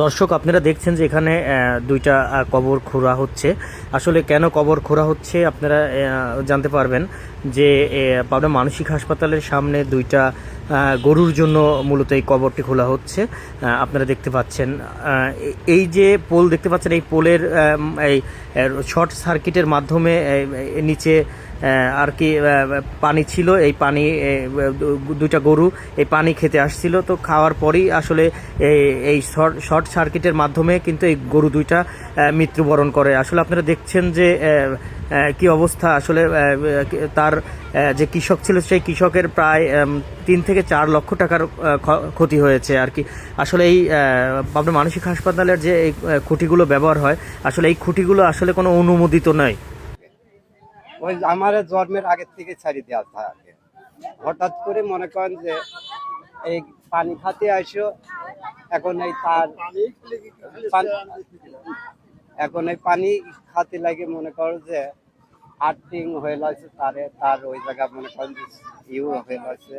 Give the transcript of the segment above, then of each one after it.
দর্শক, আপনারা দেখছেন যে এখানে দুইটা কবর খোঁড়া হচ্ছে। আসলে কেন কবর খোঁড়া হচ্ছে আপনারা জানতে পারবেন যে পাবনা মানসিক হাসপাতালের সামনে দুইটা গরুর জন্য মূলত এই কবরটি খোলা হচ্ছে। আপনারা দেখতে পাচ্ছেন এই যে পোল দেখতে পাচ্ছেন, এই পোলের এই শর্ট সার্কিটের মাধ্যমে নিচে আর কি পানি ছিল। এই পানি দুইটা গরু এই পানি খেতে আসছিল, তো খাওয়ার পরেই আসলে এই শর্ট সার্কিটের মাধ্যমে কিন্তু এই গরু দুইটা মৃত্যুবরণ করে। আসলে আপনারা দেখছেন যে কি অবস্থা। আসলে তার যে কৃষক ছিল সেই কৃষকের প্রায় 3 থেকে 4 লক্ষ টাকার ক্ষতি হয়েছে আর কি। আসলে এই পাবনা মানসিক হাসপাতালের যে এই খুঁটিগুলো ব্যবহার হয়, আসলে এই খুঁটিগুলো আসলে কোনো অনুমোদিত নয়। ওই আমার জন্মের আগের থেকে ছাড়ি দেওয়া থাকে। হঠাৎ করে মনে করেন যে এই পানি খাতে আসো, এখন এই তার এখন এই পানি খাতে লাগে মনে করো যে আর্থিং হয়ে লাগছে তার ওই জায়গা মনে করেন যে হয়ে লাগছে।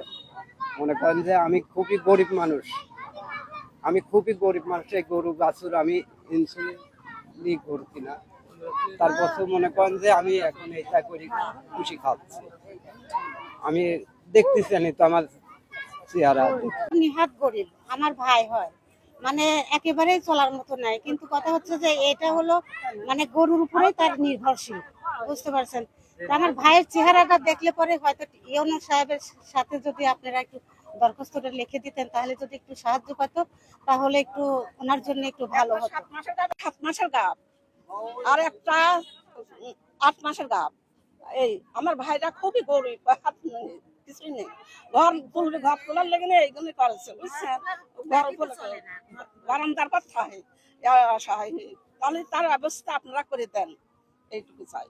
মনে করেন যে আমি খুবই গরিব মানুষ, এই গরু বাছুর আমি ইনসুলিন গরু কিনা, তারপর মনে করেন যে আমি এখন এইটা করি খুশি খাচ্ছি। আমি দেখতেছি না তো আমার চেহারা। নিহাত গরিব, আমার ভাই হয়, মানে একেবারে চলার মতো নাই। কিন্তু কথা হচ্ছে যে এটা হলো মানে গরুর উপরে তার নির্ভরশীল, বুঝতে পারছেন। আমার ভাইয়ের চেহারাটা দেখলে পরে হয়তো ইউনো সাহেবের সাথে যদি আপনারা একটু দরখাস্তটা লিখে দিতেন, তাহলে যদি একটু সাহায্য পাতো, তাহলে একটু ওনার জন্য একটু ভালো হতো। 7 মাসের গাব আর একটা 8 মাসের গাব। এই আমার ভাইটা খুবই গরিব, কিছুই নেই। ঘর তোলার লেগে নেই, এইগুলো করেছে, বুঝছেন। বারান্দার কথা তাহলে তার ব্যবস্থা আপনারা করে দেন, এইটুকু চাই।